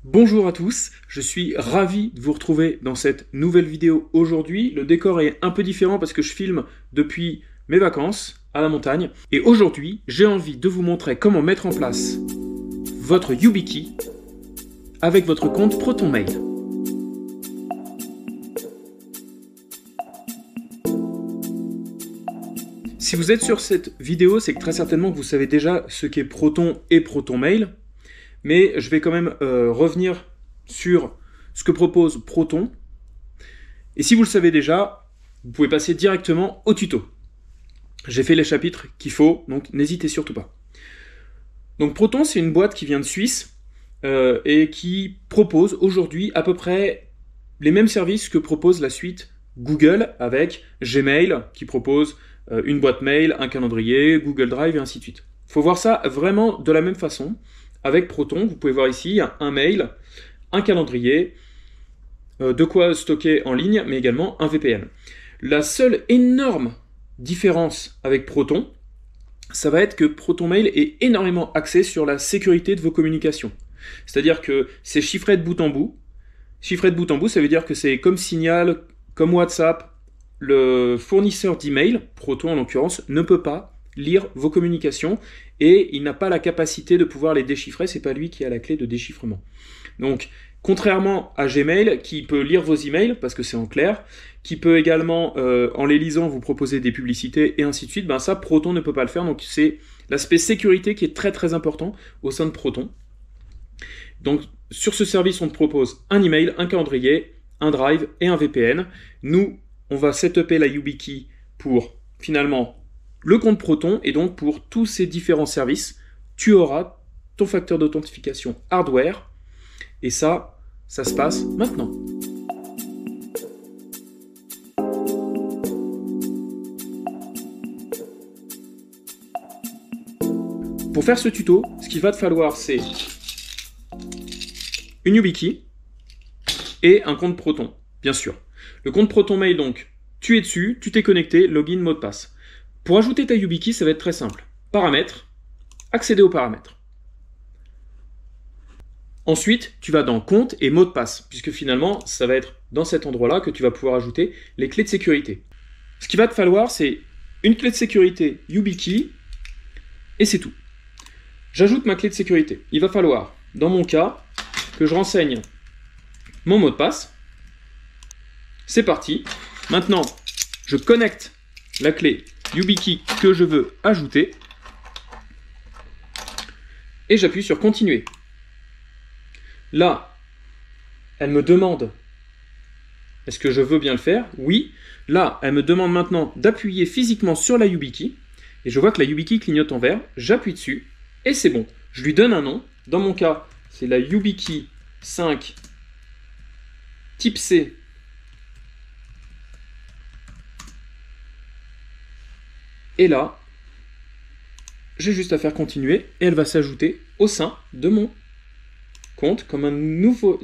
Bonjour à tous, je suis ravi de vous retrouver dans cette nouvelle vidéo aujourd'hui. Le décor est un peu différent parce que je filme depuis mes vacances à la montagne. Et aujourd'hui, j'ai envie de vous montrer comment mettre en place votre YubiKey avec votre compte ProtonMail. Si vous êtes sur cette vidéo, c'est que très certainement que vous savez déjà ce qu'est Proton et ProtonMail. Mais je vais quand même revenir sur ce que propose Proton. Et si vous le savez déjà, vous pouvez passer directement au tuto. J'ai fait les chapitres qu'il faut, donc n'hésitez surtout pas. Donc Proton, c'est une boîte qui vient de Suisse et qui propose aujourd'hui à peu près les mêmes services que propose la suite Google avec Gmail, qui propose une boîte mail, un calendrier, Google Drive et ainsi de suite. Il faut voir ça vraiment de la même façon. Avec Proton, vous pouvez voir ici un mail, un calendrier, de quoi stocker en ligne, mais également un VPN. La seule énorme différence avec Proton, ça va être que ProtonMail est énormément axé sur la sécurité de vos communications. C'est-à-dire que c'est chiffré de bout en bout. Chiffré de bout en bout, ça veut dire que c'est comme Signal, comme WhatsApp, le fournisseur d'email, Proton en l'occurrence, ne peut pas lire vos communications et il n'a pas la capacité de pouvoir les déchiffrer, c'est pas lui qui a la clé de déchiffrement. Donc, contrairement à Gmail, qui peut lire vos emails, parce que c'est en clair, qui peut également, en les lisant, vous proposer des publicités et ainsi de suite, ben ça, Proton ne peut pas le faire, donc c'est l'aspect sécurité qui est très très important au sein de Proton. Donc, sur ce service, on te propose un email, un calendrier, un drive et un VPN. Nous, on va setuper la YubiKey pour, finalement, le compte Proton, et donc pour tous ces différents services, tu auras ton facteur d'authentification hardware, et ça se passe maintenant. Pour faire ce tuto, ce qu'il va te falloir, c'est une YubiKey et un compte Proton, bien sûr. Le compte ProtonMail, donc, tu es dessus, tu t'es connecté, login, mot de passe. Pour ajouter ta YubiKey, ça va être très simple. Paramètres, accéder aux paramètres. Ensuite, tu vas dans compte et mot de passe, puisque finalement, ça va être dans cet endroit-là que tu vas pouvoir ajouter les clés de sécurité. Ce qu'il va te falloir, c'est une clé de sécurité YubiKey, et c'est tout. J'ajoute ma clé de sécurité. Il va falloir, dans mon cas, que je renseigne mon mot de passe. C'est parti. Maintenant, je connecte la clé YubiKey que je veux ajouter et j'appuie sur continuer. Là, elle me demande est-ce que je veux bien le faire? Oui. Là, elle me demande maintenant d'appuyer physiquement sur la YubiKey et je vois que la YubiKey clignote en vert. J'appuie dessus et c'est bon. Je lui donne un nom. Dans mon cas, c'est la YubiKey 5 type C. Et là, j'ai juste à faire continuer et elle va s'ajouter au sein de mon compte comme un nouveau...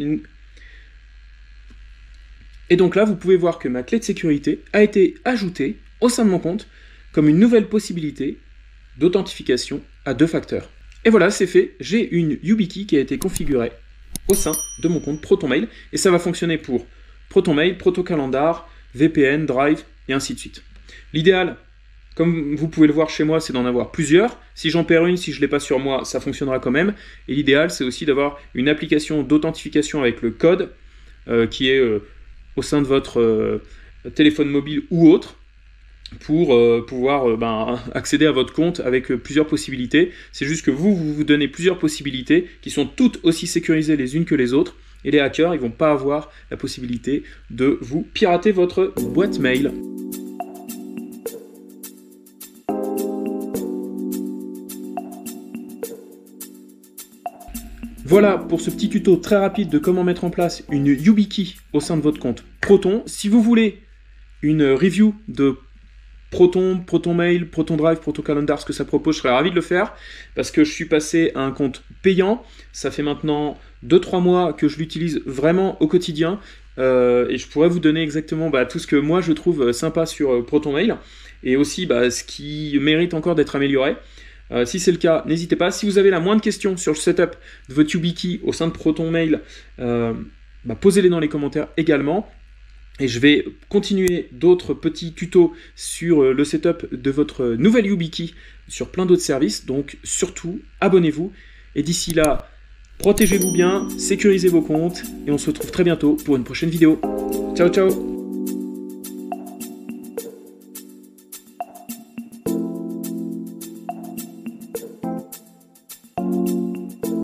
Et donc là, vous pouvez voir que ma clé de sécurité a été ajoutée au sein de mon compte comme une nouvelle possibilité d'authentification à 2 facteurs. Et voilà, c'est fait. J'ai une YubiKey qui a été configurée au sein de mon compte ProtonMail et ça va fonctionner pour ProtonMail, ProtoCalendar, VPN, Drive et ainsi de suite. L'idéal, comme vous pouvez le voir chez moi, c'est d'en avoir plusieurs. Si j'en perds une, si je ne l'ai pas sur moi, ça fonctionnera quand même. Et l'idéal, c'est aussi d'avoir une application d'authentification avec le code qui est au sein de votre téléphone mobile ou autre pour pouvoir accéder à votre compte avec plusieurs possibilités. C'est juste que vous donnez plusieurs possibilités qui sont toutes aussi sécurisées les unes que les autres. Et les hackers, ils ne vont pas avoir la possibilité de vous pirater votre boîte mail. Voilà pour ce petit tuto très rapide de comment mettre en place une YubiKey au sein de votre compte Proton. Si vous voulez une review de Proton, ProtonMail, ProtonDrive, ProtoCalendar, ce que ça propose, je serais ravi de le faire parce que je suis passé à un compte payant. Ça fait maintenant 2-3 mois que je l'utilise vraiment au quotidien et je pourrais vous donner exactement tout ce que moi je trouve sympa sur ProtonMail et aussi ce qui mérite encore d'être amélioré. Si c'est le cas, n'hésitez pas. Si vous avez la moindre question sur le setup de votre YubiKey au sein de ProtonMail, posez-les dans les commentaires également. Et je vais continuer d'autres petits tutos sur le setup de votre nouvelle YubiKey sur plein d'autres services. Donc surtout, abonnez-vous. Et d'ici là, protégez-vous bien, sécurisez vos comptes. Et on se retrouve très bientôt pour une prochaine vidéo. Ciao, ciao!